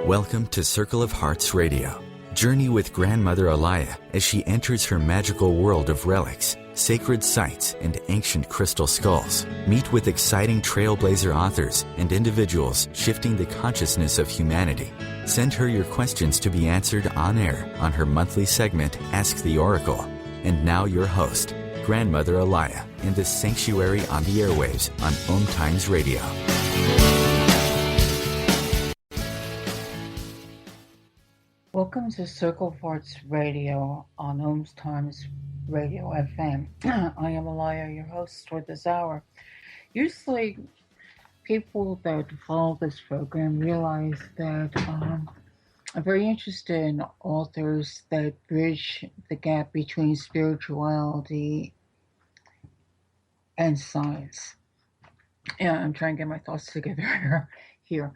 Welcome to Circle of Hearts Radio. Journey with Grandmother Allayah as she enters her magical world of relics, sacred sites, and ancient crystal skulls. Meet with exciting trailblazer authors and individuals shifting the consciousness of humanity. Send her your questions to be answered on air on her monthly segment, Ask the Oracle. And now your host, Grandmother Allayah, in the sanctuary on the airwaves on OMTimes Radio. Welcome to Circle of Hearts Radio on OMTimes Radio FM. I am Allayah, your host for this hour. Usually, people that follow this program realize that I'm very interested in authors that bridge the gap between spirituality and science. Yeah, I'm trying to get my thoughts together here.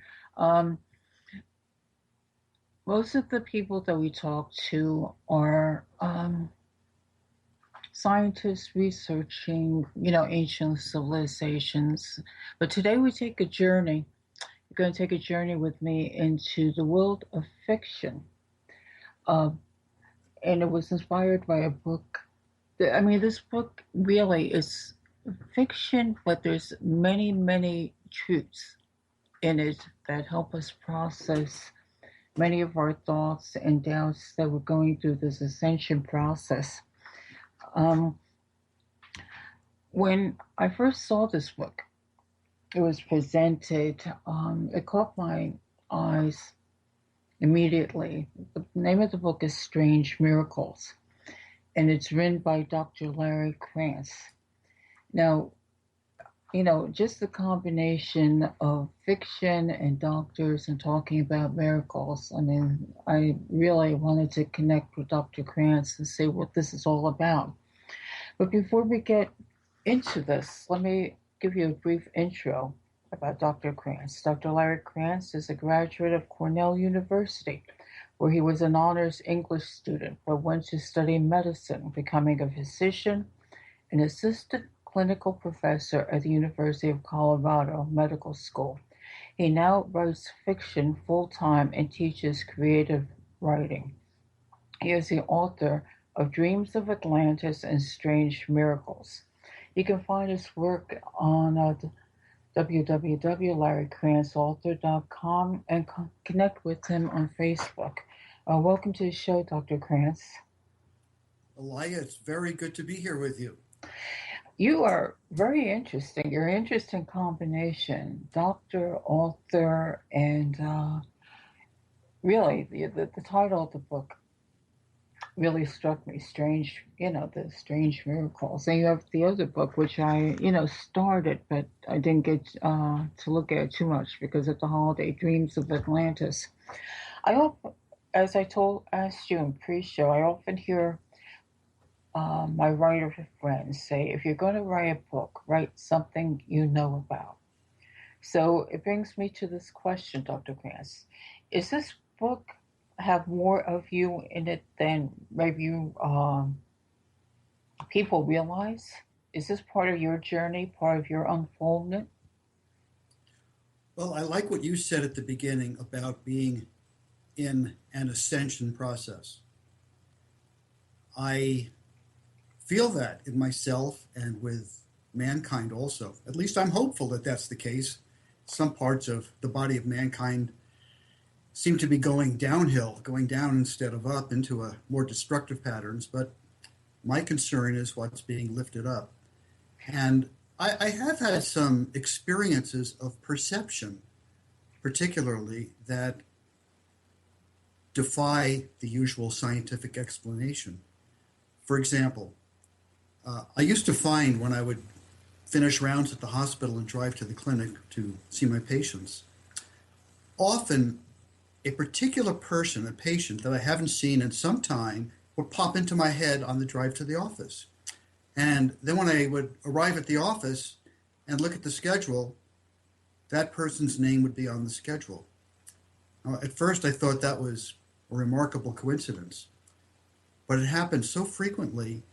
Most of the people that we talk to are scientists researching, ancient civilizations. But today we take a journey. You're going to take a journey with me into the world of fiction. And it was inspired by a book. This book really is fiction, but there's many, many truths in it that help us process many of our thoughts and doubts that we're going through this ascension process. When I first saw this book, it was presented, it caught my eyes immediately. The name of the book is Strange Miracles, and it's written by Dr. Krantz. Now, just the combination of fiction and doctors and talking about miracles. I really wanted to connect with Dr. Krantz and see what this is all about. But before we get into this, let me give you a brief intro about Dr. Krantz. Dr. Larry Krantz is a graduate of Cornell University, where he was an honors English student, but went to study medicine, becoming a physician, an assistant clinical professor at the University of Colorado Medical School. He now writes fiction full-time and teaches creative writing. He is the author of Dreams of Atlantis and Strange Miracles. You can find his work on www.larrycrantzauthor.com and connect with him on Facebook. Welcome to the show, Dr. Krantz. Allayah, it's very good to be here with you. You are very interesting. You're an interesting combination, doctor, author, and really the title of the book really struck me. Strange, the Strange Miracles. And you have the other book, which I, started, but I didn't get to look at it too much because of the holiday, Dreams of Atlantis. As I asked you in pre-show, I often hear my writer friends say, if you're going to write a book, write something you know about. So it brings me to this question, Dr. Krantz. Is this book have more of you in it than maybe people realize? Is this part of your journey, part of your unfoldment? Well, I like what you said at the beginning about being in an ascension process. I feel that in myself and with mankind also. At least I'm hopeful that that's the case. Some parts of the body of mankind seem to be going downhill, going down instead of up into a more destructive patterns, but my concern is what's being lifted up. And I have had some experiences of perception, particularly that defy the usual scientific explanation. For example, I used to find when I would finish rounds at the hospital and drive to the clinic to see my patients, often a particular person, a patient that I haven't seen in some time, would pop into my head on the drive to the office. And then when I would arrive at the office and look at the schedule, that person's name would be on the schedule. Now, at first I thought that was a remarkable coincidence, but it happened so frequently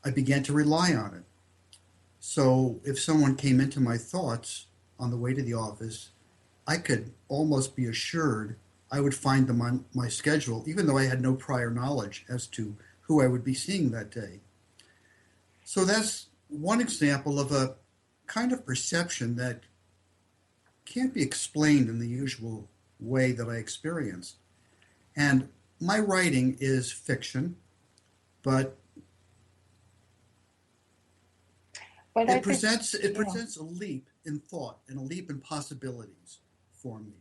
I began to rely on it. So if someone came into my thoughts on the way to the office, I could almost be assured I would find them on my schedule, even though I had no prior knowledge as to who I would be seeing that day. So that's one example of a kind of perception that can't be explained in the usual way that I experience. And my writing is fiction, but it presents a leap in thought and a leap in possibilities for me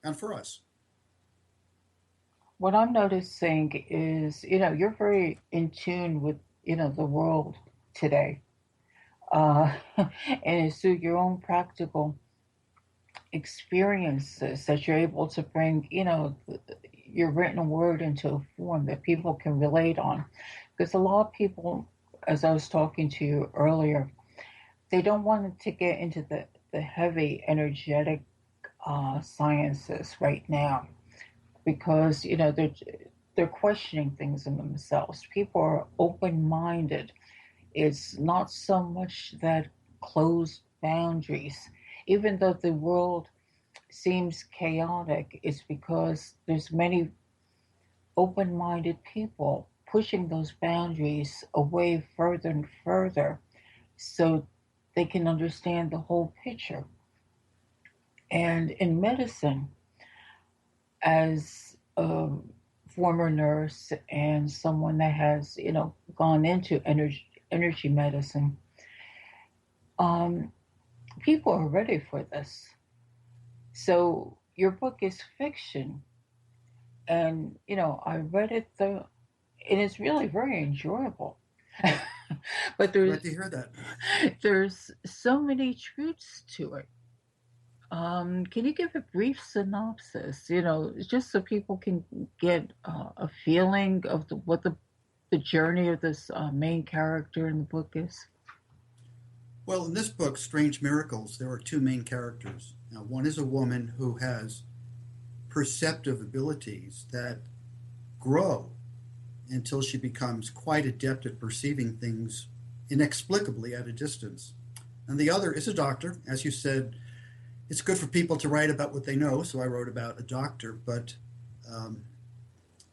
and for us. What I'm noticing is, you're very in tune with, the world today. And it's through your own practical experiences that you're able to bring, your written word into a form that people can relate on. Because a lot of people, as I was talking to you earlier, they don't want to get into the heavy energetic sciences right now because they're questioning things in themselves. People are open-minded. It's not so much that closed boundaries. Even though the world seems chaotic, it's because there's many open-minded people pushing those boundaries away further and further so they can understand the whole picture. And in medicine, as a former nurse and someone that has, gone into energy medicine, um, people are ready for this. So your book is fiction, and I read it though, and it's really very enjoyable. But Glad to hear that. there's so many truths to it. Can you give a brief synopsis? Just so people can get a feeling of what the journey of this main character in the book is. Well, in this book, Strange Miracles, there are two main characters. Now, one is a woman who has perceptive abilities that grow until she becomes quite adept at perceiving things inexplicably at a distance. And the other is a doctor. As you said, it's good for people to write about what they know, so I wrote about a doctor, but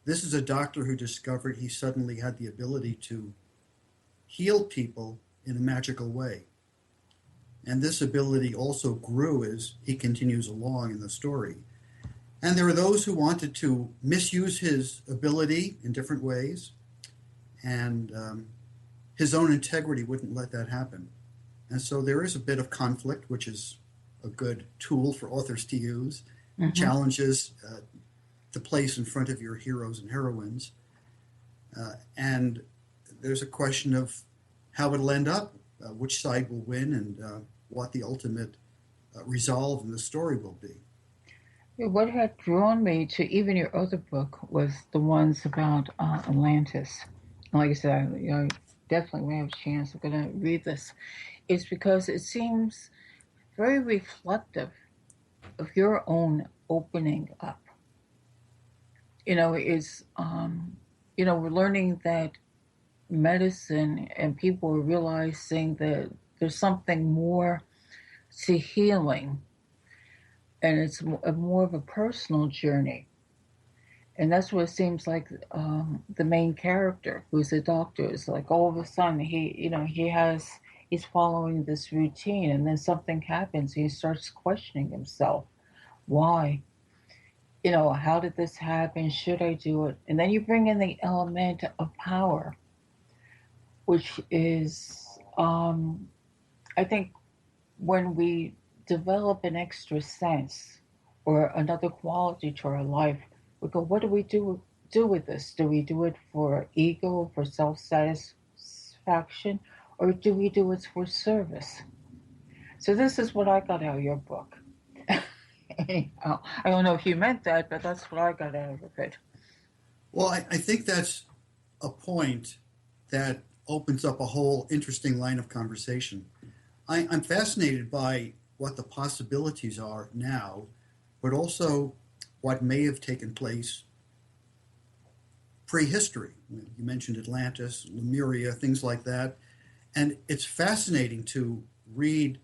this is a doctor who discovered he suddenly had the ability to heal people in a magical way. And this ability also grew as he continues along in the story. And there are those who wanted to misuse his ability in different ways, and his own integrity wouldn't let that happen. And so there is a bit of conflict, which is a good tool for authors to use, challenges to place in front of your heroes and heroines. And there's a question of how it'll end up, which side will win, and what the ultimate resolve in the story will be. What had drawn me to even your other book was the ones about Atlantis. And like I said, definitely when I have a chance, I'm going to read this. It's because it seems very reflective of your own opening up. It's we're learning that medicine and people are realizing that there's something more to healing, and it's more of a personal journey. And that's what it seems like. The main character, who's a doctor, is like all of a sudden he's following this routine, and then something happens. He starts questioning himself. Why? How did this happen? Should I do it? And then you bring in the element of power, which is, I think, when we develop an extra sense or another quality to our life, we go, what do we do with this? Do we do it for ego, for self-satisfaction, or do we do it for service? So this is what I got out of your book. Anyhow, I don't know if you meant that, but that's what I got out of it. Well, I think that's a point that opens up a whole interesting line of conversation. I'm fascinated by what the possibilities are now, but also what may have taken place prehistory. You mentioned Atlantis, Lemuria, things like that. And it's fascinating to read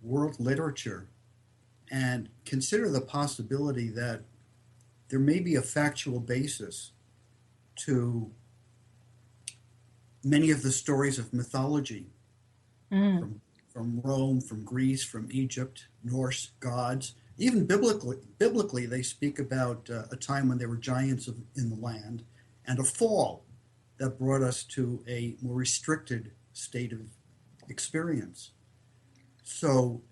world literature and consider the possibility that there may be a factual basis to many of the stories of mythology from Rome, from Greece, from Egypt, Norse gods. Even biblically, they speak about a time when there were giants in the land and a fall that brought us to a more restricted state of experience. So,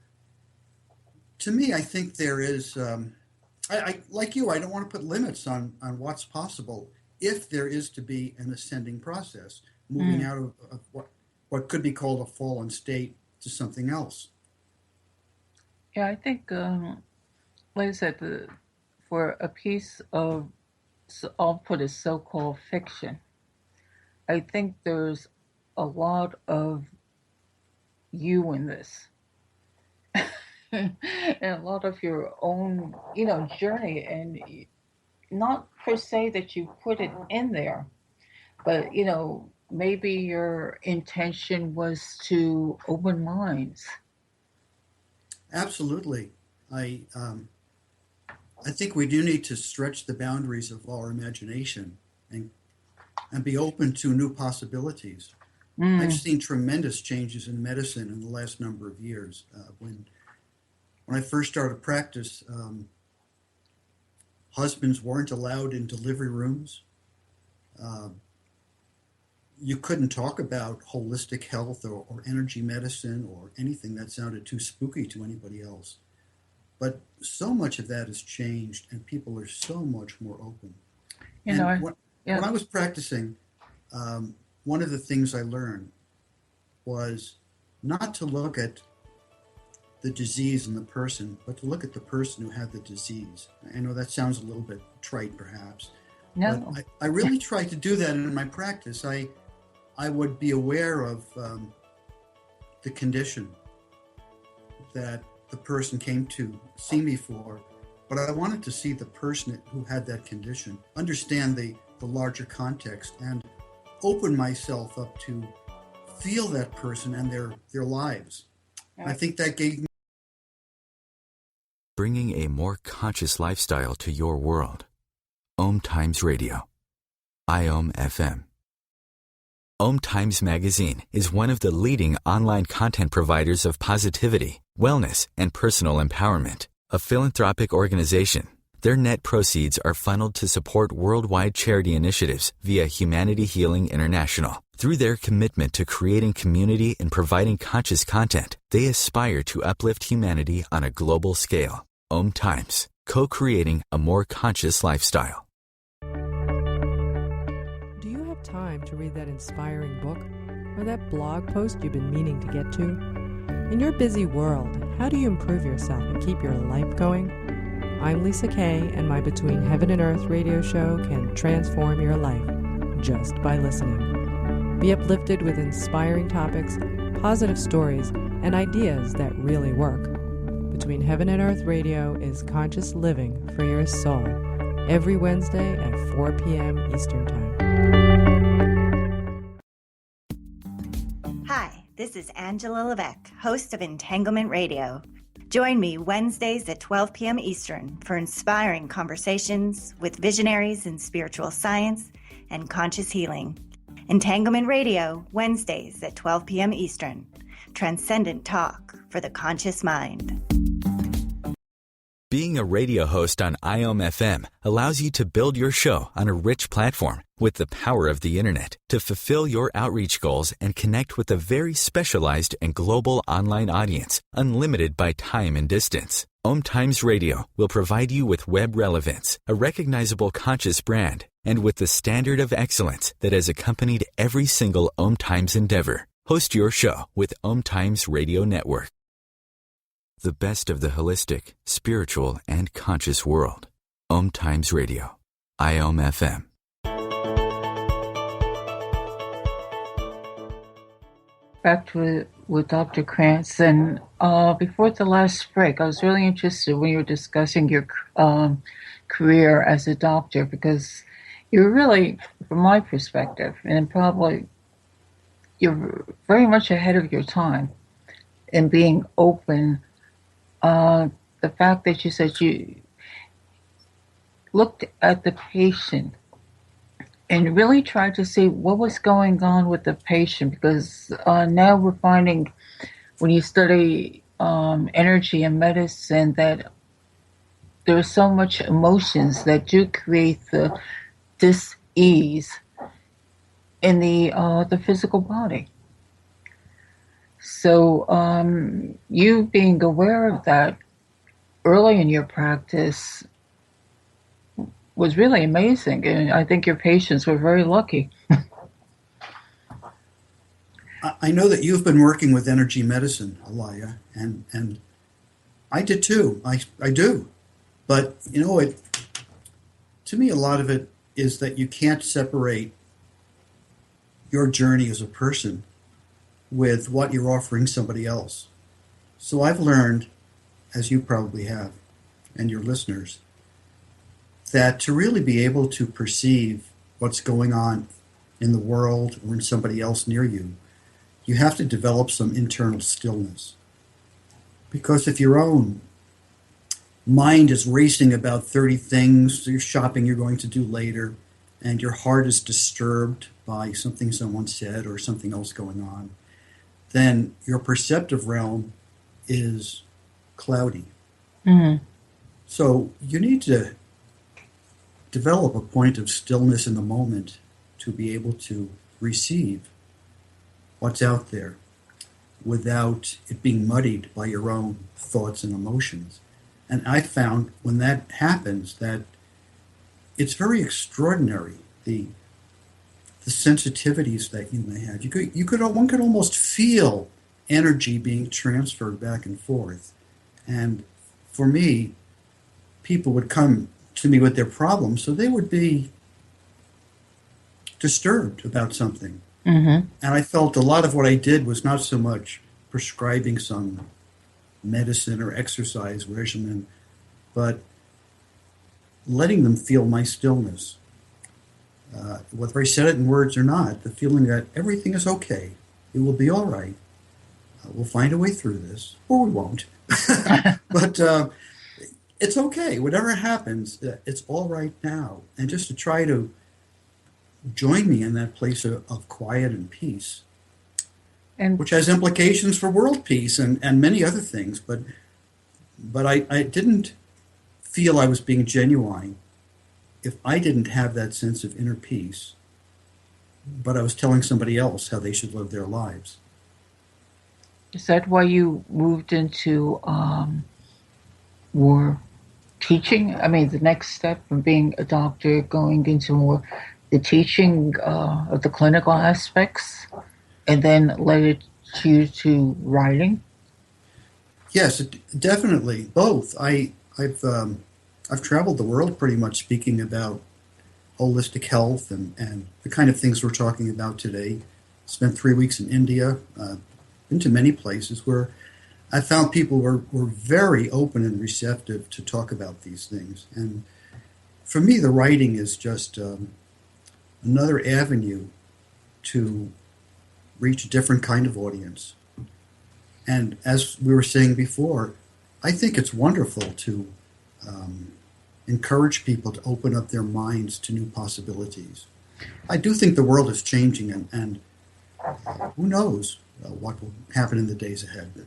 to me, I think there is, I like you, I don't want to put limits on what's possible if there is to be an ascending process, moving out of what could be called a fallen state to something else. Yeah, I think, like I said, for a piece of, I'll put it so-called fiction, I think there's a lot of you in this. And a lot of your own, journey, and not per se that you put it in there, but maybe your intention was to open minds. Absolutely. I think we do need to stretch the boundaries of our imagination and be open to new possibilities. I've seen tremendous changes in medicine in the last number of years. When I first started practice, husbands weren't allowed in delivery rooms. You couldn't talk about holistic health or energy medicine or anything that sounded too spooky to anybody else. But so much of that has changed, and people are so much more open. When I was practicing, one of the things I learned was not to look at the disease in the person, but to look at the person who had the disease. I know that sounds a little bit trite, perhaps. No. But I really tried to do that in my practice. I would be aware of the condition that the person came to see me for, but I wanted to see the person who had that condition, understand the larger context, and open myself up to feel that person and their lives. I think that gave me bringing a more conscious lifestyle to your world. OMTimes Radio. IOM FM. OMTimes Magazine is one of the leading online content providers of positivity, wellness, and personal empowerment. A philanthropic organization, their net proceeds are funneled to support worldwide charity initiatives via Humanity Healing International. Through their commitment to creating community and providing conscious content, they aspire to uplift humanity on a global scale. OMTimes, co-creating a more conscious lifestyle. Do you have time to read that inspiring book or that blog post you've been meaning to get to? In your busy world, how do you improve yourself and keep your life going? I'm Lisa Kay, and my Between Heaven and Earth radio show can transform your life just by listening. Be uplifted with inspiring topics, positive stories, and ideas that really work. Between Heaven and Earth Radio is conscious living for your soul, every Wednesday at 4 p.m. Eastern Time. Hi, this is Angela Levesque, host of Entanglement Radio. Join me Wednesdays at 12 p.m. Eastern for inspiring conversations with visionaries in spiritual science and conscious healing. Entanglement Radio, Wednesdays at 12 p.m. Eastern. Transcendent talk for the conscious mind. Being a radio host on IOM FM allows you to build your show on a rich platform with the power of the internet to fulfill your outreach goals and connect with a very specialized and global online audience, unlimited by time and distance. OMTimes Radio will provide you with web relevance, a recognizable conscious brand, and with the standard of excellence that has accompanied every single OMTimes endeavor. Host your show with OMTimes Radio Network. The best of the holistic, spiritual, and conscious world. OMTimes Radio. IOM FM. Back with Dr. Krantz, and before the last break, I was really interested when you were discussing your career as a doctor, because you're really, from my perspective, and probably you're very much ahead of your time in being open. The fact that you said looked at the patient and really tried to see what was going on with the patient, because now we're finding when you study energy and medicine that there's so much emotions that do create the dis-ease in the physical body. So you being aware of that early in your practice was really amazing, and I think your patients were very lucky. I know that you've been working with energy medicine, Allayah, and I did too. I do. But, to me, a lot of it is that you can't separate your journey as a person with what you're offering somebody else. So I've learned, as you probably have, and your listeners, that to really be able to perceive what's going on in the world or in somebody else near you, you have to develop some internal stillness. Because if your own mind is racing about 30 things, your shopping you're going to do later, and your heart is disturbed by something someone said or something else going on, then your perceptive realm is cloudy. Mm-hmm. So you need to develop a point of stillness in the moment to be able to receive what's out there without it being muddied by your own thoughts and emotions. And I found when that happens that it's very extraordinary, the sensitivities that you may have. One could almost feel energy being transferred back and forth. And for me, people would come to me with their problems, so they would be disturbed about something. Mm-hmm. And I felt a lot of what I did was not so much prescribing some medicine or exercise regimen, but letting them feel my stillness. Whether I said it in words or not, the feeling that everything is okay. It will be all right. We'll find a way through this, or we won't. But it's okay. Whatever happens, it's all right now. And just to try to join me in that place of quiet and peace, And which has implications for world peace and many other things. But I didn't feel I was being genuine if I didn't have that sense of inner peace, but I was telling somebody else how they should live their lives. is that why you moved into more teaching? I mean, the next step from being a doctor, going into more the teaching of the clinical aspects, and then led you to writing? Yes, definitely both. I've traveled the world pretty much speaking about holistic health and the kind of things we're talking about today. Spent 3 weeks in India, been to many places where I found people were very open and receptive to talk about these things. And for me, the writing is just another avenue to reach a different kind of audience. And as we were saying before, I think it's wonderful to encourage people to open up their minds to new possibilities. I do think the world is changing, and who knows what will happen in the days ahead.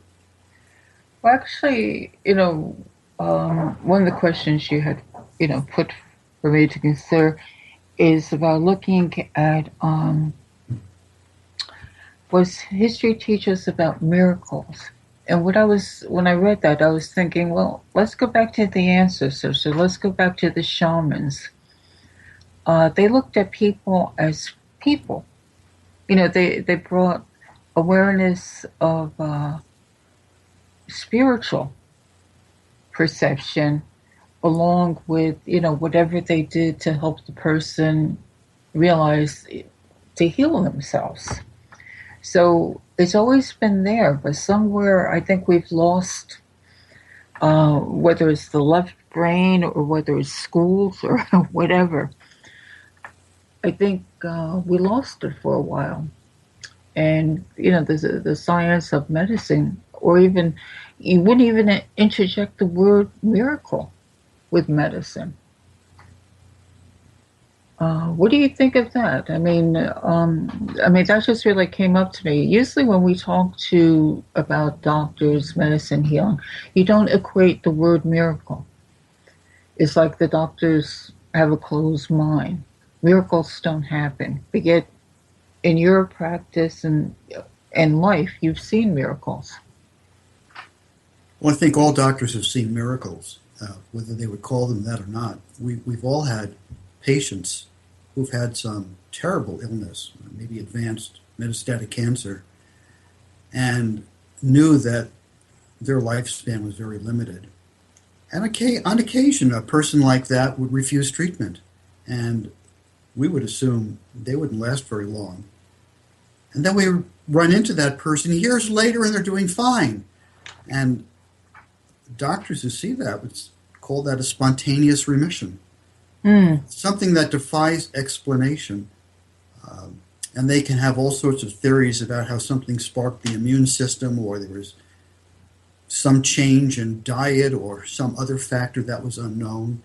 Well, actually, one of the questions you had, put for me to consider is about looking at was history teach us about miracles? And when I read that, I was thinking, well, let's go back to the ancestors. So let's go back to the shamans. They looked at people as people. They brought awareness of spiritual perception along with, whatever they did to help the person realize to heal themselves. So it's always been there, but somewhere I think we've lost, whether it's the left brain or whether it's schools or whatever. I think we lost it for a while. And, the science of medicine, or even, you wouldn't even interject the word miracle with medicine. What do you think of that? That just really came up to me. Usually, when we talk about doctors, medicine, healing, you don't equate the word miracle. It's like the doctors have a closed mind. Miracles don't happen. But yet, in your practice and life, you've seen miracles. Well, I think all doctors have seen miracles, whether they would call them that or not. We've all had patients who've had some terrible illness, maybe advanced metastatic cancer, and knew that their lifespan was very limited. And on occasion, a person like that would refuse treatment, and we would assume they wouldn't last very long. And then we run into that person years later, and they're doing fine. And doctors who see that would call that a spontaneous remission. Something that defies explanation. And they can have all sorts of theories about how something sparked the immune system, or there was some change in diet or some other factor that was unknown.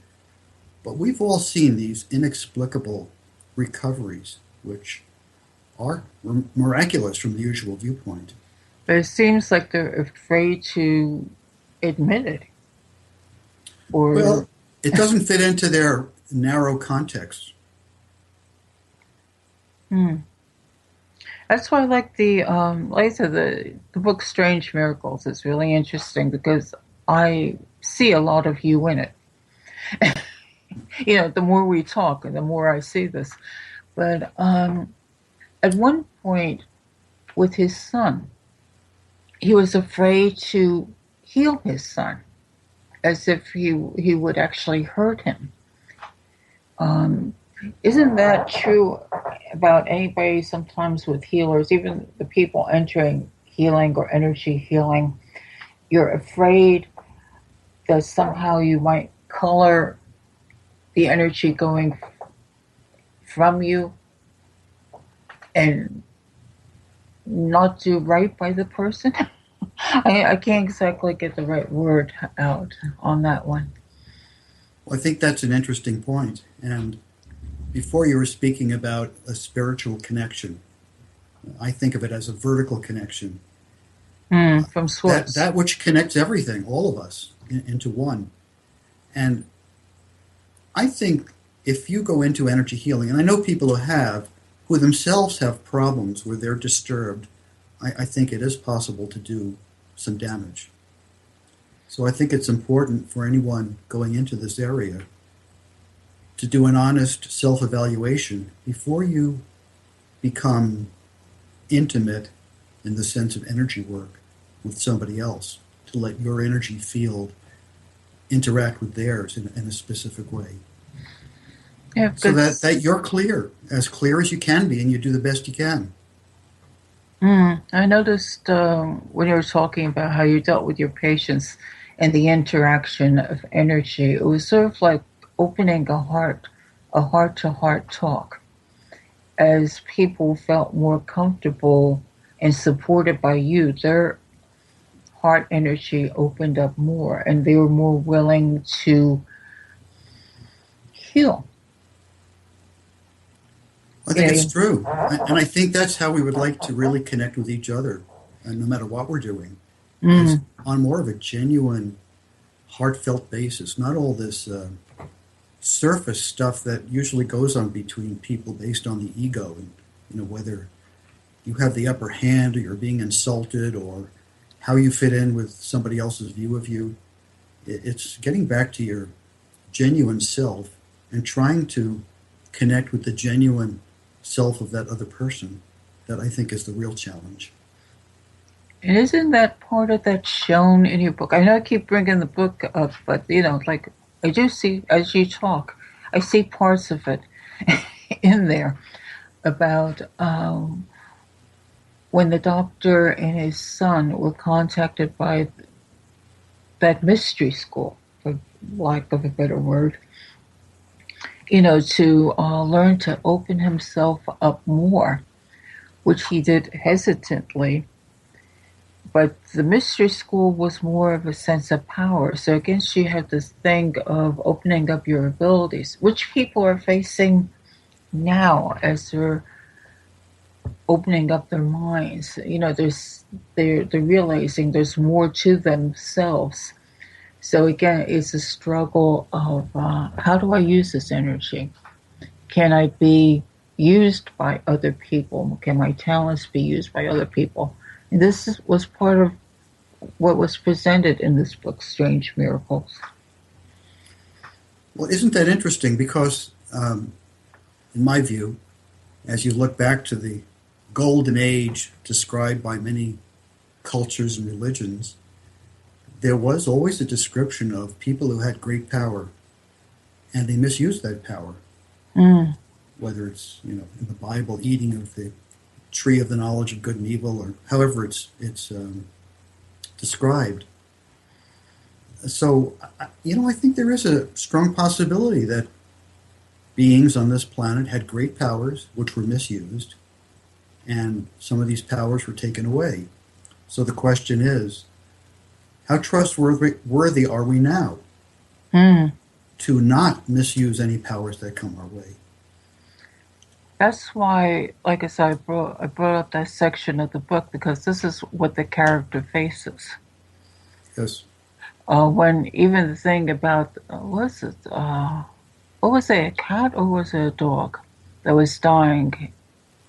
But we've all seen these inexplicable recoveries, which are miraculous from the usual viewpoint. But it seems like they're afraid to admit it. Well, it doesn't fit into their narrow context. That's why I like the book Strange Miracles. It's really interesting because I see a lot of you in it. The more we talk and the more I see this. But at one point with his son, he was afraid to heal his son, as if he would actually hurt him. Isn't that true about anybody sometimes with healers, even the people entering healing or energy healing? You're afraid that somehow you might color the energy going from you and not do right by the person? I can't exactly get the right word out on that one. Well, I think that's an interesting point. And before you were speaking about a spiritual connection, I think of it as a vertical connection. From source. That which connects everything, all of us, into one. And I think if you go into energy healing, and I know people who themselves have problems where they're disturbed, I think it is possible to do some damage. So I think it's important for anyone going into this area to do an honest self-evaluation before you become intimate in the sense of energy work with somebody else, to let your energy field interact with theirs in a specific way. Yeah, so that you're clear as you can be, and you do the best you can. I noticed when you were talking about how you dealt with your patients and the interaction of energy, it was sort of like opening a heart-to-heart talk. As people felt more comfortable and supported by you, their heart energy opened up more, and they were more willing to heal. I think it's true. And I think that's how we would like to really connect with each other, and no matter what we're doing. On more of a genuine, heartfelt basis, not all this surface stuff that usually goes on between people based on the ego, and whether you have the upper hand or you're being insulted or how you fit in with somebody else's view of you. It's getting back to your genuine self and trying to connect with the genuine self of that other person that I think is the real challenge. And isn't that part of that shown in your book? I know I keep bringing the book up, but like I do see, as you talk, I see parts of it in there about when the doctor and his son were contacted by that mystery school, for lack of a better word, to learn to open himself up more, which he did hesitantly. But the mystery school was more of a sense of power. So again, you have this thing of opening up your abilities, which people are facing now as they're opening up their minds. They're realizing there's more to themselves. So again, it's a struggle of how do I use this energy? Can I be used by other people? Can my talents be used by other people? And was part of what was presented in this book, Strange Miracles. Well, isn't that interesting? Because, in my view, as you look back to the golden age described by many cultures and religions, there was always a description of people who had great power, and they misused that power. Mm. Whether it's, in the Bible, eating of the tree of the knowledge of good and evil, or however it's described. So, I think there is a strong possibility that beings on this planet had great powers which were misused, and some of these powers were taken away. So the question is, how trustworthy are we now to not misuse any powers that come our way? That's why, like I said, I brought up that section of the book because this is what the character faces. Yes. When even the thing about, what was it, a cat or was it a dog that was dying?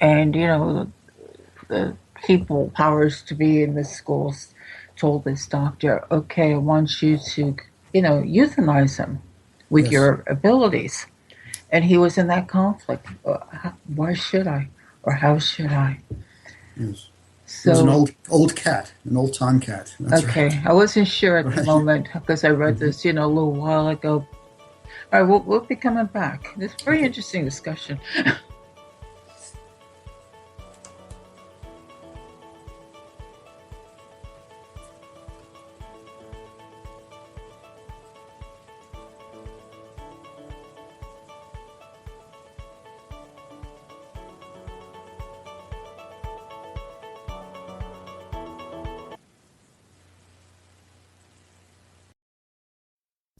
And, the people, powers to be in the schools, told this doctor, okay, I want you to, euthanize him with your abilities. And he was in that conflict. Why should I? Or how should I? Yes. So, it was an old cat, an old time cat. That's okay, right. I wasn't sure at the moment because I read this, a little while ago. All right, we'll be coming back. It's a very interesting discussion.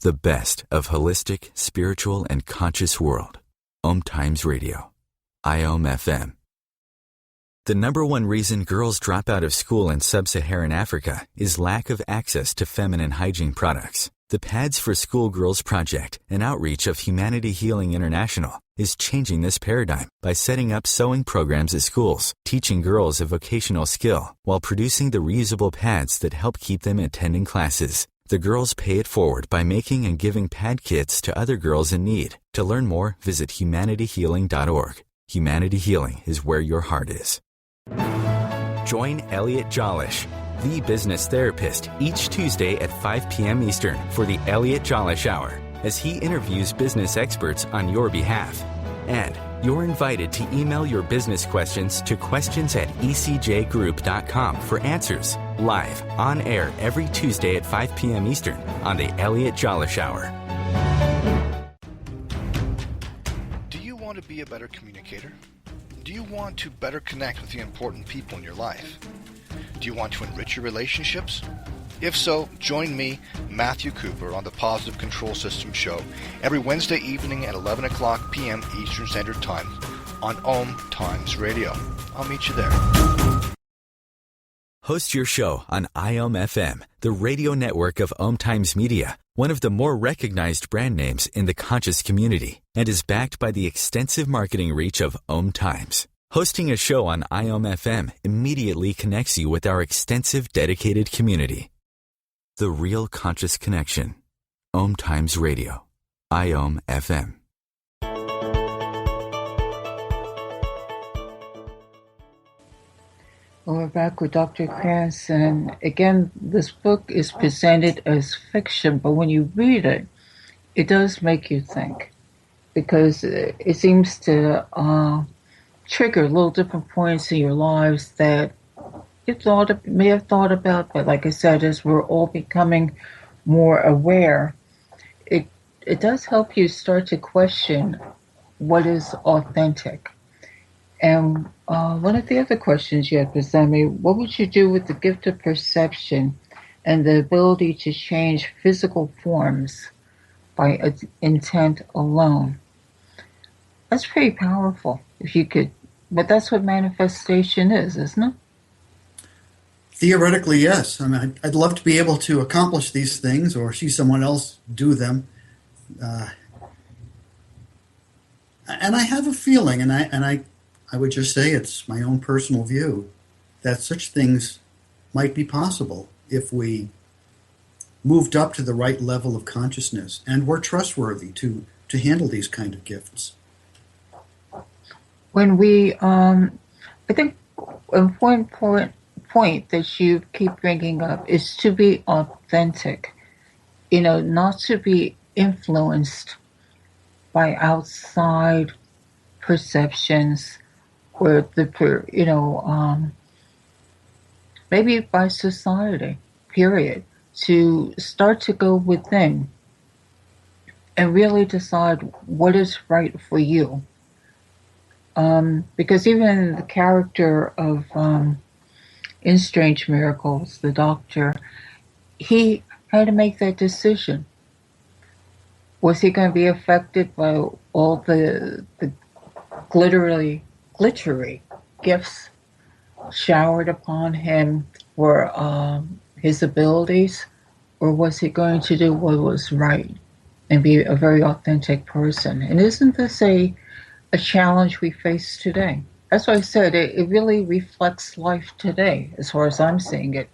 The best of holistic, spiritual, and conscious world. OMTimes Radio. IOM-FM. The number one reason girls drop out of school in sub-Saharan Africa is lack of access to feminine hygiene products. The Pads for Schoolgirls Project, an outreach of Humanity Healing International, is changing this paradigm by setting up sewing programs at schools, teaching girls a vocational skill, while producing the reusable pads that help keep them attending classes. The girls pay it forward by making and giving pad kits to other girls in need. To learn more, visit humanityhealing.org. Humanity Healing is where your heart is. Join Elliot Jolish, the business therapist, each Tuesday at 5 p.m. Eastern for the Elliot Jolish Hour, as he interviews business experts on your behalf. And you're invited to email your business questions to questions@ecjgroup.com for answers, live, on air every Tuesday at 5 p.m. Eastern on the Elliot Jolish Hour. Do you want to be a better communicator? Do you want to better connect with the important people in your life? Do you want to enrich your relationships? If so, join me, Matthew Cooper, on the Positive Control System Show every Wednesday evening at 11 o'clock p.m. Eastern Standard Time on OMTimes Radio. I'll meet you there. Host your show on IOM-FM, the radio network of OMTimes Media, one of the more recognized brand names in the conscious community, and is backed by the extensive marketing reach of OMTimes. Hosting a show on IOM-FM immediately connects you with our extensive dedicated community. The Real Conscious Connection. OMTimes Radio. IOM-FM. Well, we're back with Dr. Krantz, and again, this book is presented as fiction, but when you read it, it does make you think, because it seems to trigger little different points in your lives that you may have thought about, but like I said, as we're all becoming more aware, it does help you start to question what is authentic. And one of the other questions you had presented me, what would you do with the gift of perception and the ability to change physical forms by intent alone? That's pretty powerful. If you could, but that's what manifestation is, isn't it? Theoretically, yes. I mean, I'd love to be able to accomplish these things or see someone else do them. And I have a feeling, and I would just say it's my own personal view, that such things might be possible if we moved up to the right level of consciousness and were trustworthy to handle these kind of gifts. When we, I think, an important point that you keep bringing up is to be authentic. Not to be influenced by outside perceptions or maybe by society, period. To start to go within and really decide what is right for you. Because even the character of in Strange Miracles, the doctor, he had to make that decision. Was he going to be affected by all the glittery gifts showered upon him for his abilities, or was he going to do what was right and be a very authentic person? And isn't this a challenge we face today? That's why I said it really reflects life today, as far as I'm seeing it.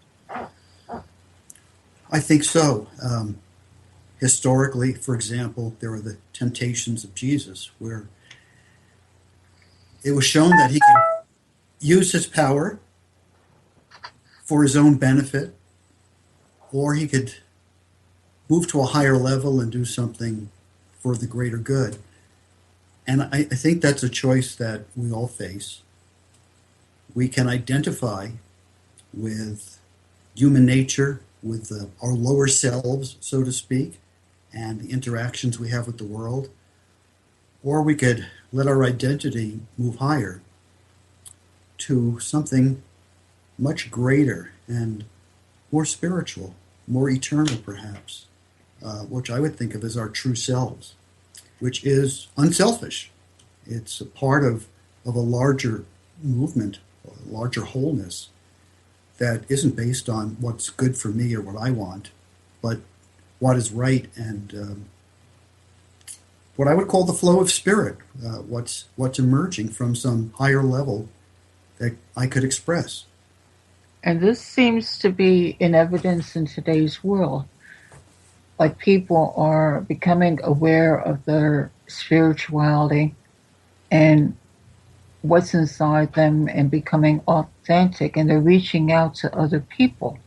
I think so. Historically, for example, there were the temptations of Jesus, where it was shown that he could use his power for his own benefit, or he could move to a higher level and do something for the greater good. And I think that's a choice that we all face. We can identify with human nature, with our lower selves, so to speak, and the interactions we have with the world. Or we could let our identity move higher to something much greater and more spiritual, more eternal perhaps, which I would think of as our true selves, which is unselfish. It's a part of a larger movement, a larger wholeness that isn't based on what's good for me or what I want, but what is right and what I would call the flow of spirit, what's emerging from some higher level that I could express. And this seems to be in evidence in today's world. Like people are becoming aware of their spirituality and what's inside them and becoming authentic, and they're reaching out to other people.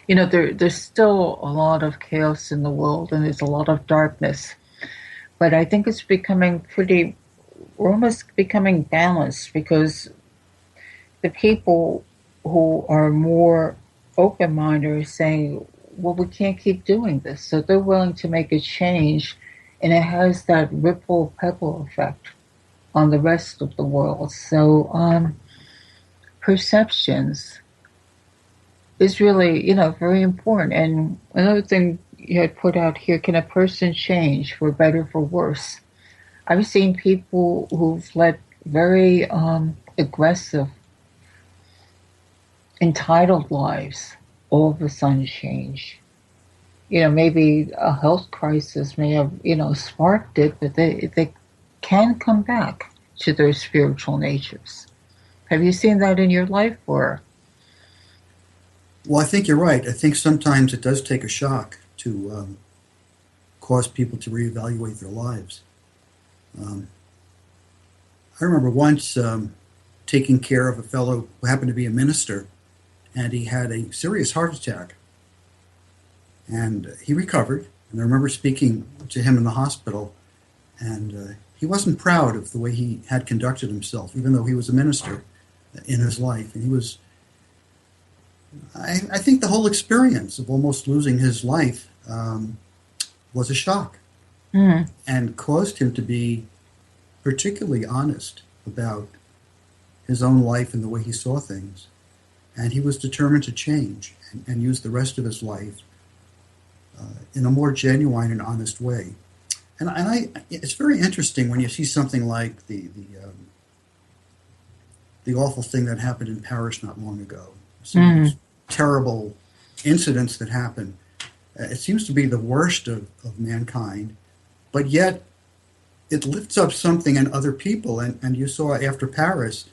There's still a lot of chaos in the world and there's a lot of darkness, but I think it's becoming we're almost becoming balanced, because the people who are more open-minded are saying, well, we can't keep doing this. So they're willing to make a change, and it has that ripple pebble effect on the rest of the world. So perceptions is really, very important. And another thing you had put out here, can a person change for better, for worse? I've seen people who've led very aggressive, entitled lives all of a sudden change. Maybe a health crisis may have, sparked it, but they can come back to their spiritual natures. Have you seen that in your life, or? Well, I think you're right. I think sometimes it does take a shock to cause people to reevaluate their lives. I remember once taking care of a fellow who happened to be a minister, and he had a serious heart attack. And he recovered, and I remember speaking to him in the hospital, and he wasn't proud of the way he had conducted himself, even though he was a minister in his life. And he was, I think the whole experience of almost losing his life was a shock, and caused him to be particularly honest about his own life and the way he saw things. And he was determined to change and use the rest of his life in a more genuine and honest way. it's very interesting when you see something like the awful thing that happened in Paris not long ago. Some of those terrible incidents that happened. It seems to be the worst of mankind, but yet it lifts up something in other people. And you saw after Paris,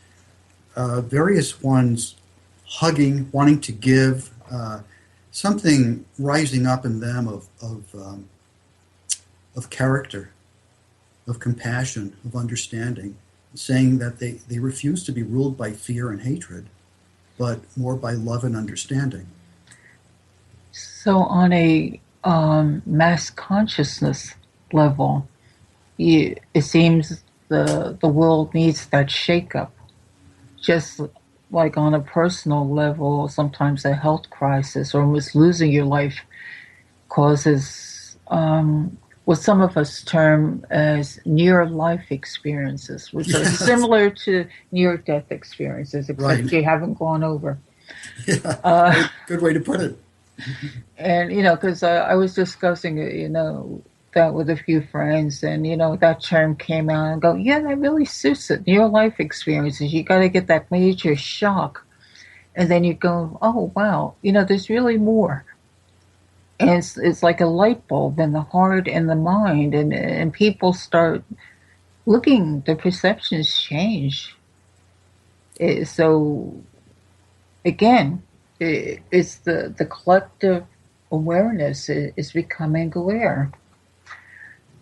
various ones hugging, wanting to give, something rising up in them of character, of compassion, of understanding, saying that they refuse to be ruled by fear and hatred, but more by love and understanding. So on a mass consciousness level, it seems the world needs that shakeup. Just like on a personal level, sometimes a health crisis or almost losing your life causes what some of us term as near-life experiences, which are similar to near-death experiences, except you haven't gone over. Yeah, good way to put it. And, because I was discussing, that with a few friends, and, that term came out and go, yeah, that really suits it. Near-life experiences, you got to get that major shock. And then you go, oh, wow, there's really more. And it's like a light bulb in the heart and the mind, and people start looking, the perceptions change. So, again, it's the collective awareness is becoming aware.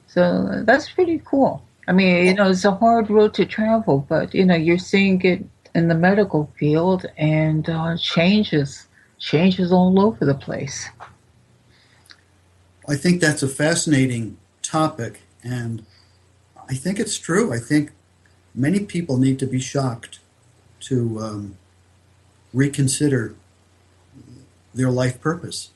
So that's pretty cool. I mean, it's a hard road to travel, but, you're seeing it in the medical field, and changes all over the place. I think that's a fascinating topic, and I think it's true. I think many people need to be shocked to reconsider their life purpose.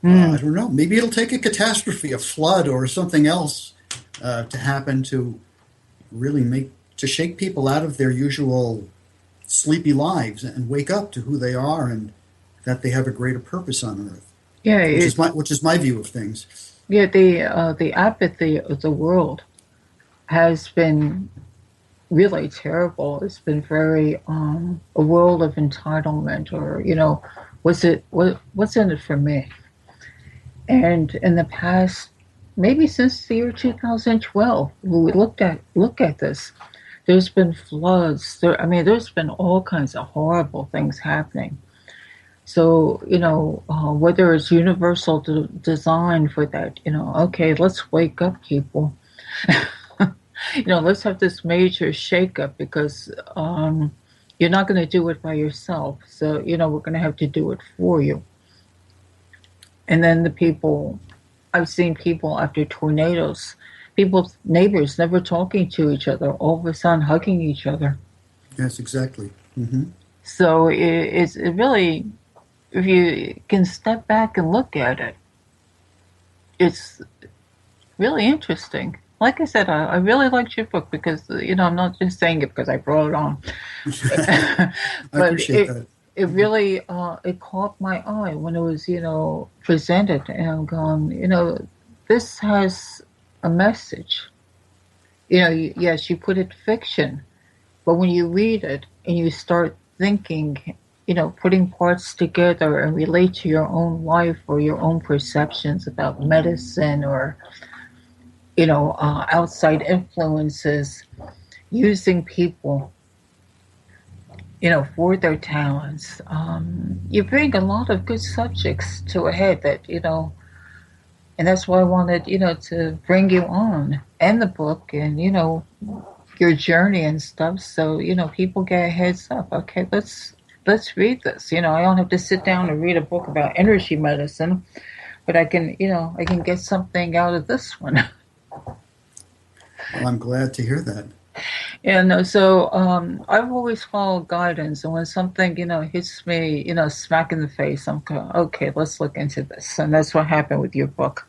I don't know. Maybe it'll take a catastrophe, a flood, or something else to happen to really shake people out of their usual sleepy lives and wake up to who they are and that they have a greater purpose on earth. Yeah, which is my view of things. Yeah, the apathy of the world has been really terrible. It's been very a world of entitlement, or what's in it for me? And in the past, maybe since the year 2012, we look at this. There's been floods. There's been all kinds of horrible things happening. So, whether it's universal design for that, okay, let's wake up, people. Let's have this major shakeup, because you're not going to do it by yourself. So, we're going to have to do it for you. And then I've seen people after tornadoes, neighbors never talking to each other, all of a sudden hugging each other. Yes, exactly. Mm-hmm. So it really, if you can step back and look at it, it's really interesting. Like I said, I really liked your book because, I'm not just saying it because I brought it on. I appreciate that. It really, it caught my eye when it was, presented, and I'm going, this has a message. Yes, you put it fiction, but when you read it and you start thinking, putting parts together and relate to your own life or your own perceptions about medicine or, outside influences, using people, for their talents. You bring a lot of good subjects to a head that, and that's why I wanted, to bring you on, and the book, and, your journey and stuff. So, people get a heads up. Okay, let's read this. I don't have to sit down and read a book about energy medicine, but I can get something out of this one. Well, I'm glad to hear that. Yeah, no, so I've always followed guidance, and when something, hits me, smack in the face, I'm going, okay, let's look into this. And that's what happened with your book.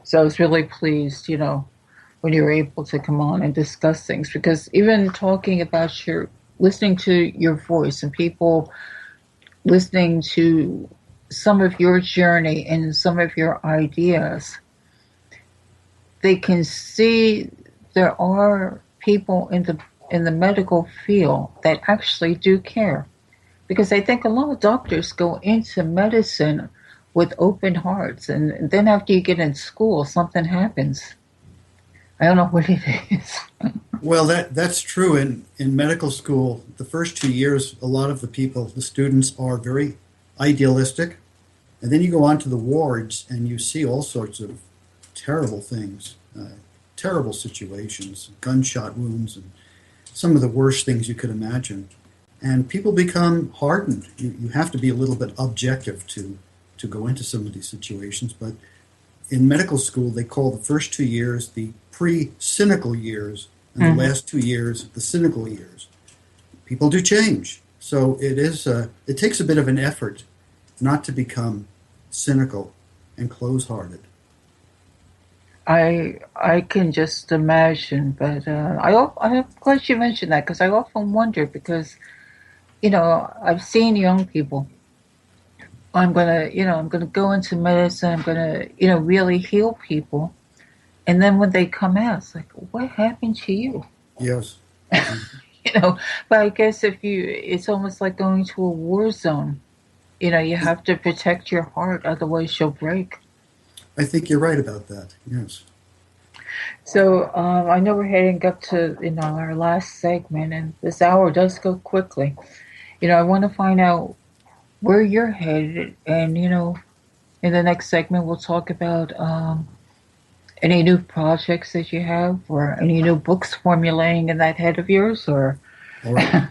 So I was really pleased, when you were able to come on and discuss things, because even talking about listening to your voice and people listening to some of your journey and some of your ideas, they can see there are people in the medical field that actually do care. Because I think a lot of doctors go into medicine with open hearts, and then after you get in school, something happens. I don't know what it is. Well, that's true. In medical school, the first 2 years, a lot of the students are very idealistic. And then you go on to the wards and you see all sorts of terrible things, terrible situations, gunshot wounds, and some of the worst things you could imagine. And people become hardened. You have to be a little bit objective to go into some of these situations. But in medical school, they call the first 2 years the pre-cynical years, and the last 2 years the cynical years. People do change. So it takes a bit of an effort not to become cynical and close-hearted. I can just imagine, but I'm glad you mentioned that, because I often wonder, because I've seen young people. I'm gonna go into medicine. I'm gonna really heal people, and then when they come out, it's like, what happened to you? Yes. But I guess it's almost like going to a war zone. You have to protect your heart, otherwise you'll break. I think you're right about that. Yes. So I know we're heading up to our last segment, and this hour does go quickly. I want to find out where you're headed, and in the next segment we'll talk about any new projects that you have, or any new books formulating in that head of yours, or. All right.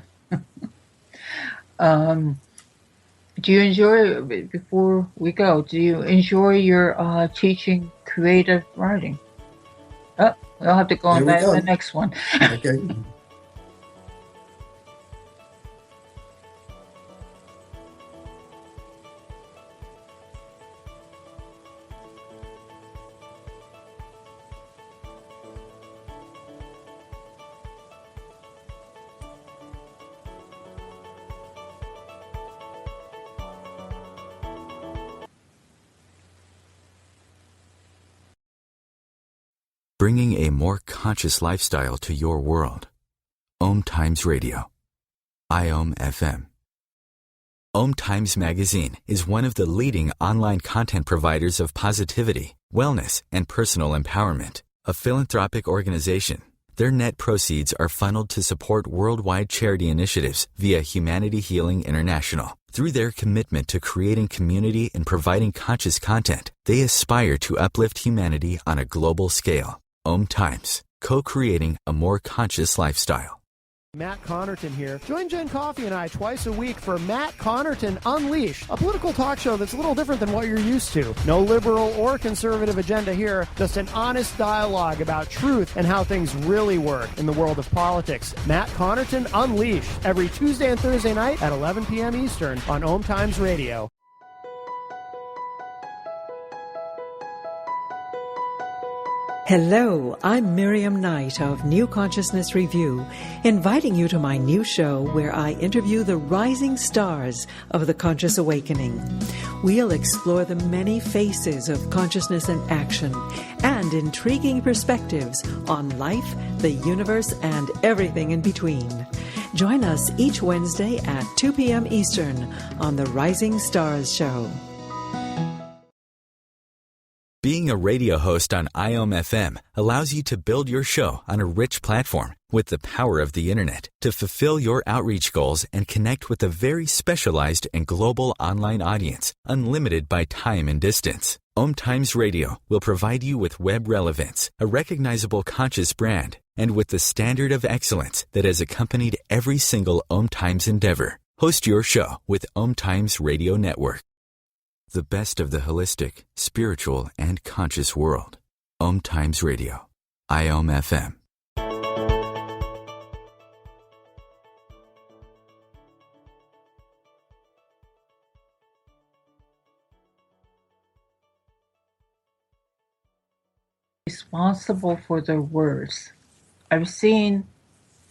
Do you enjoy, before we go, do you enjoy your teaching creative writing? Oh, we'll have to go on that in the next one. Okay. Bringing a more conscious lifestyle to your world. OMTimes Radio. IOM FM. OMTimes Magazine is one of the leading online content providers of positivity, wellness, and personal empowerment. A philanthropic organization, their net proceeds are funneled to support worldwide charity initiatives via Humanity Healing International. Through their commitment to creating community and providing conscious content, they aspire to uplift humanity on a global scale. OMTimes, co-creating a more conscious lifestyle. Matt Connerton here. Join Jen Coffey and I twice a week for Matt Connerton Unleashed, a political talk show that's a little different than what you're used to. No liberal or conservative agenda here, just an honest dialogue about truth and how things really work in the world of politics. Matt Connerton Unleashed, every Tuesday and Thursday night at 11 p.m. Eastern on OMTimes Radio. Hello, I'm Miriam Knight of New Consciousness Review, inviting you to my new show where I interview the rising stars of the conscious awakening. We'll explore the many faces of consciousness and action and intriguing perspectives on life, the universe, and everything in between. Join us each Wednesday at 2 p.m. Eastern on the Rising Stars Show. Being a radio host on IOM FM allows you to build your show on a rich platform with the power of the internet to fulfill your outreach goals and connect with a very specialized and global online audience, unlimited by time and distance. OMTimes Radio will provide you with web relevance, a recognizable conscious brand, and with the standard of excellence that has accompanied every single OMTimes endeavor. Host your show with OMTimes Radio Network. The best of the holistic, spiritual, and conscious world. OMTimes Radio. IOM FM. Responsible for their words. I've seen,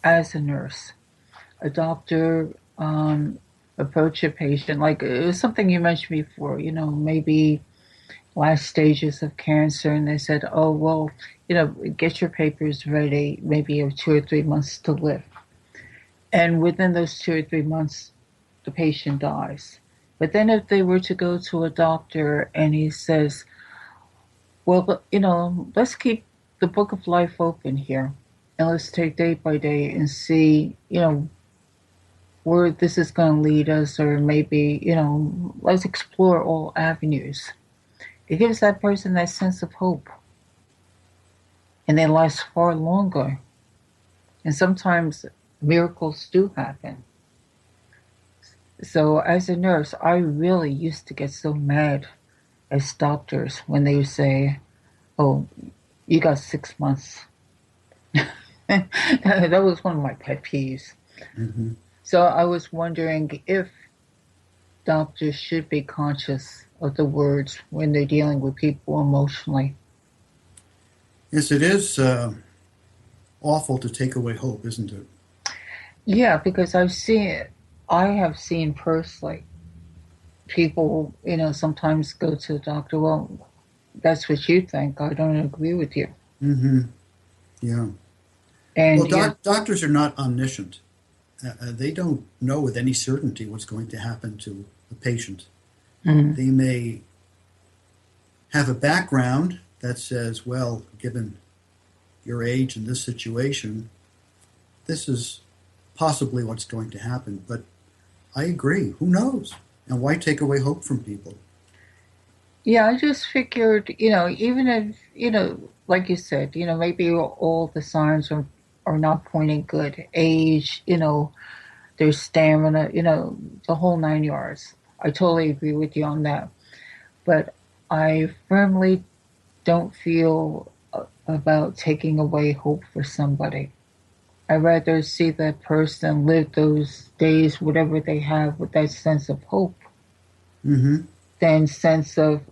as a nurse, a doctor approach a patient, like it was something you mentioned before, maybe last stages of cancer, and they said, oh, well, get your papers ready. Maybe you have 2 or 3 months to live. And within those 2 or 3 months, the patient dies. But then if they were to go to a doctor and he says, well, let's keep the book of life open here, and let's take day by day and see, where this is going to lead us, or maybe, let's explore all avenues. It gives that person that sense of hope. And they last far longer. And sometimes miracles do happen. So as a nurse, I really used to get so mad as doctors when they would say, oh, you got 6 months. That was one of my pet peeves. Mm-hmm. So I was wondering if doctors should be conscious of the words when they're dealing with people emotionally. Yes, it is awful to take away hope, isn't it? Yeah, because I have seen personally people, sometimes go to the doctor, well, that's what you think. I don't agree with you. Mm-hmm. Yeah. And doctors are not omniscient. They don't know with any certainty what's going to happen to a patient. Mm-hmm. They may have a background that says, well, given your age and this situation, this is possibly what's going to happen. But I agree. Who knows? And why take away hope from people? Yeah, I just figured, even if, like you said, maybe all the signs are not pointing good. Age, their stamina, the whole 9 yards. I totally agree with you on that. But I firmly don't feel about taking away hope for somebody. I'd rather see that person live those days, whatever they have, with that sense of hope, mm-hmm. than sense of,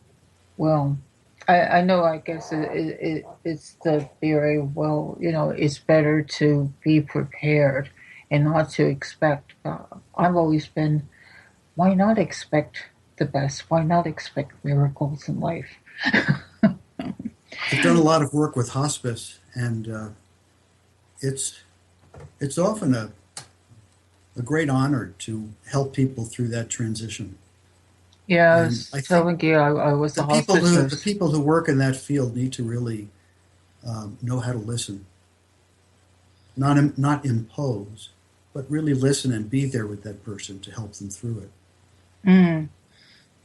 well, I know, I guess it's the theory, well, it's better to be prepared and not to expect. I've always been, why not expect the best? Why not expect miracles in life? I've done a lot of work with hospice, and it's often a great honor to help people through that transition. Yeah, I was telling you, I was a hospice nurse. The people who work in that field need to really know how to listen. Not impose, but really listen and be there with that person to help them through it. Mm.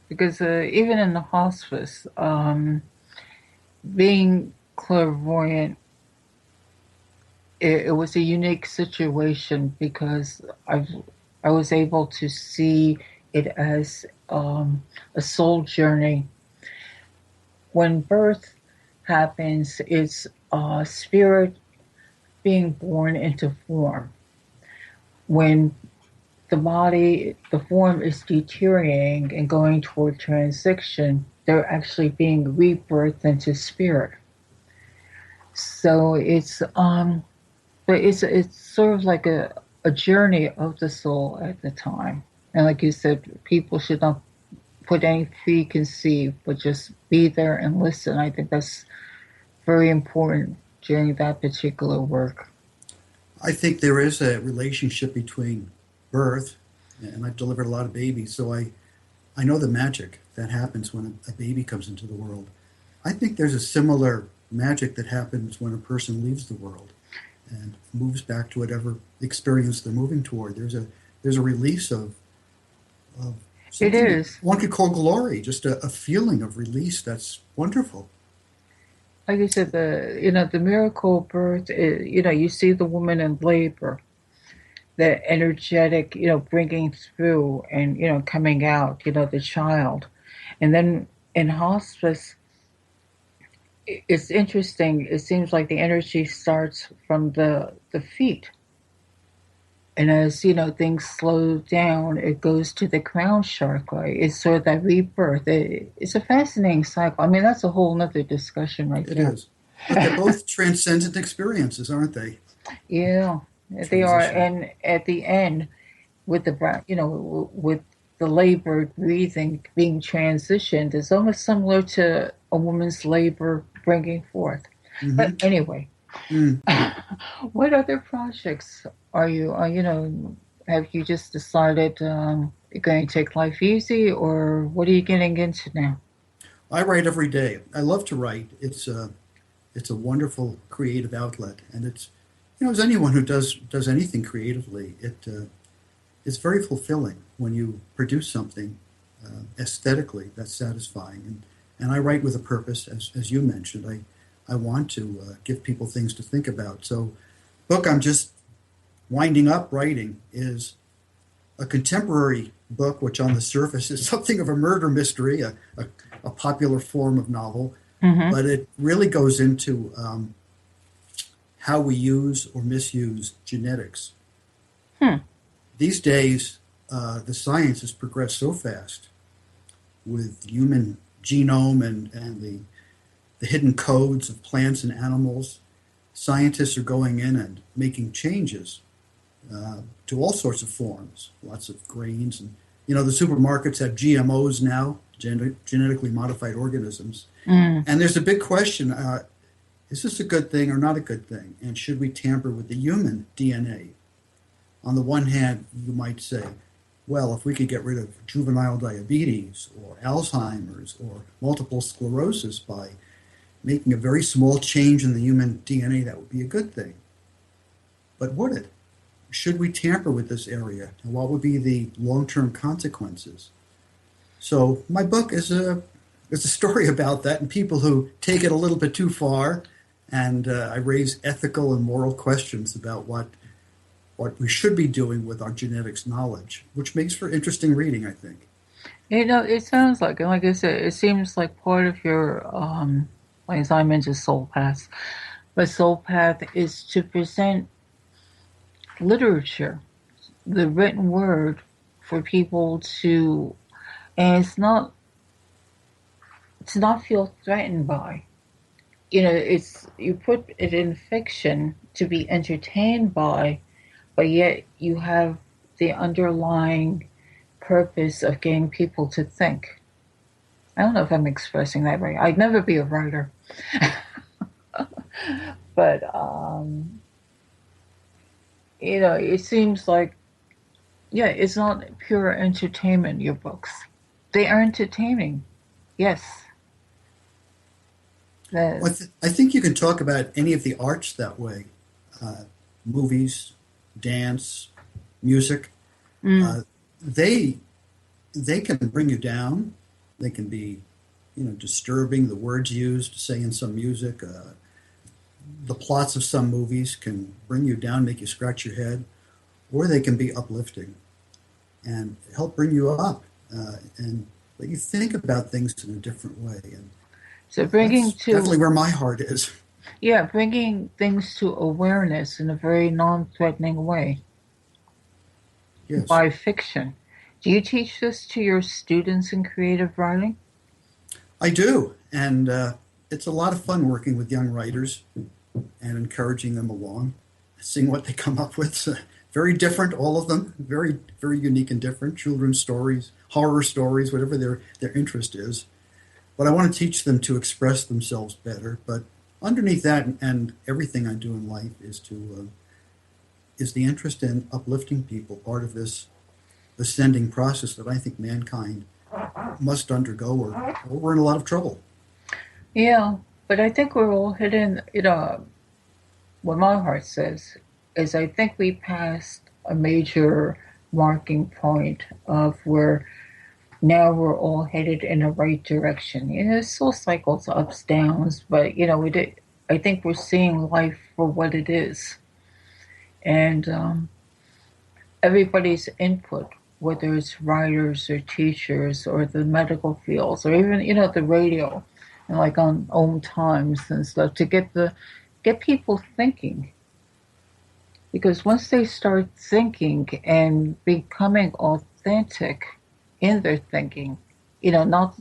Because even in the hospice, being clairvoyant, it was a unique situation because I was able to see it as a soul journey. When birth happens, it's spirit being born into form. When the form is deteriorating and going toward transition, they're actually being rebirthed into spirit. So it's but it's sort of like a journey of the soul at the time. And like you said, people should not put any preconceived, but just be there and listen. I think that's very important during that particular work. I think there is a relationship between birth, and I've delivered a lot of babies, so I know the magic that happens when a baby comes into the world. I think there's a similar magic that happens when a person leaves the world and moves back to whatever experience they're moving toward. There's a release of it is. One could call glory, just a feeling of release that's wonderful. Like you said, the miracle birth, you see the woman in labor, the energetic, bringing through and, coming out, the child. And then in hospice, it's interesting. It seems like the energy starts from the feet. And as, things slow down, it goes to the crown chakra. It's sort of that rebirth. It's a fascinating cycle. I mean, that's a whole nother discussion right there. It is. But they're both transcendent experiences, aren't they? Yeah, they are. And at the end, with the with the labor breathing being transitioned is almost similar to a woman's labor bringing forth. Mm-hmm. But anyway, what other projects are you, have you just decided you're going to take life easy, or what are you getting into now? I write every day. I love to write. It's a wonderful creative outlet, and it's, as anyone who does anything creatively, it's very fulfilling when you produce something aesthetically that's satisfying. And I write with a purpose, as you mentioned. I want to give people things to think about. So, book I'm just winding up writing is a contemporary book, which on the surface is something of a murder mystery, a popular form of novel, but it really goes into how we use or misuse genetics. These days, the science has progressed so fast with human genome and the hidden codes of plants and animals. Scientists are going in and making changes to all sorts of forms, lots of grains. And, the supermarkets have GMOs now, genetically modified organisms. And there's a big question, is this a good thing or not a good thing? And should we tamper with the human DNA? On the one hand, you might say, well, if we could get rid of juvenile diabetes or Alzheimer's or multiple sclerosis by making a very small change in the human DNA, that would be a good thing. But would it? Should we tamper with this area? And what would be the long-term consequences? So my book is a story about that and people who take it a little bit too far. And I raise ethical and moral questions about what we should be doing with our genetics knowledge, which makes for interesting reading, I think. It sounds like I said, it seems like part of your, like I mentioned, Soul Path. But Soul Path is to present literature, the written word, for people to, and it's not to not feel threatened by. It's, you put it in fiction to be entertained by, but yet you have the underlying purpose of getting people to think. I don't know if I'm expressing that right. I'd never be a writer. But, it seems like, it's not pure entertainment, your books. They are entertaining, yes. Well, I think you can talk about any of the arts that way. Movies, dance, music. They can bring you down. They can be, disturbing, the words used, say, in some music. The plots of some movies can bring you down, make you scratch your head, or they can be uplifting and help bring you up and let you think about things in a different way. And so that's definitely where my heart is. Yeah, bringing things to awareness in a very non-threatening way. Yes. By fiction. Do you teach this to your students in creative writing? I do, and it's a lot of fun working with young writers and encouraging them along, seeing what they come up with. Very different, all of them, very, very unique and different. Children's stories, horror stories, whatever their interest is. But I want to teach them to express themselves better. But underneath that and everything I do in life is the interest in uplifting people, part of this ascending process that I think mankind must undergo, or we're in a lot of trouble. Yeah, but I think we're all hidden, what my heart says is I think we passed a major marking point of where now we're all headed in the right direction. It's still cycles, ups, downs, but, I think we're seeing life for what it is. And everybody's input, whether it's writers or teachers or the medical fields or even, the radio, and like on OMTimes and stuff, to get people thinking. Because once they start thinking and becoming authentic in their thinking, not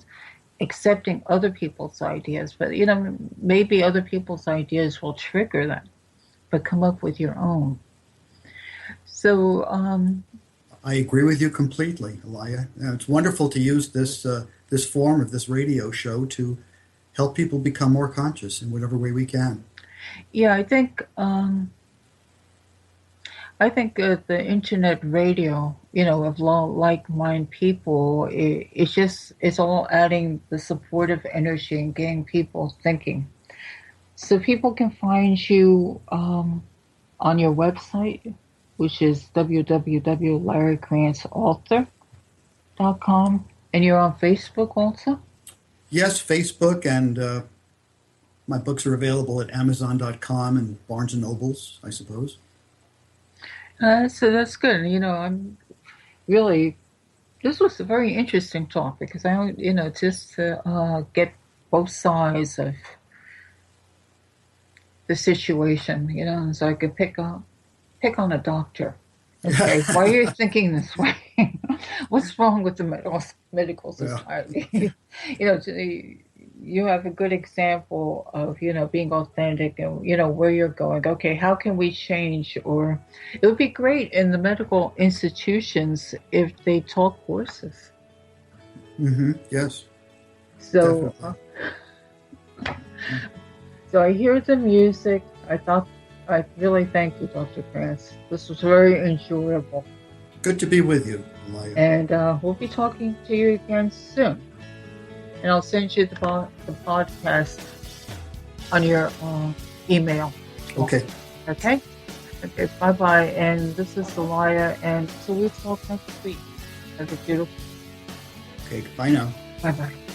accepting other people's ideas, but, maybe other people's ideas will trigger them, but come up with your own. So, I agree with you completely, Allayah. It's wonderful to use this form of this radio show to help people become more conscious in whatever way we can. Yeah, I think the internet radio, of like-minded people, it's all adding the supportive energy and getting people thinking. So people can find you on your website, which is www.larrykrantz.com, and you're on Facebook also? Yes, Facebook, and my books are available at Amazon.com and Barnes & Nobles, I suppose. So that's good. I'm really, this was a very interesting talk because just to get both sides of the situation, so I could pick on a doctor. Okay, why are you thinking this way? What's wrong with the medical society? You have a good example of, being authentic and, where you're going. Okay, how can we change? Or it would be great in the medical institutions if they taught courses. Mm-hmm. Yes. So, so I hear the music. I really thank you, Dr. Krantz. This was very enjoyable. Good to be with you, Allayah. And we'll be talking to you again soon. And I'll send you the podcast on your email. Okay. Okay? Okay, bye-bye. And this is Allayah, and so we'll talk next week. Have a beautiful... Okay, bye now. Bye-bye.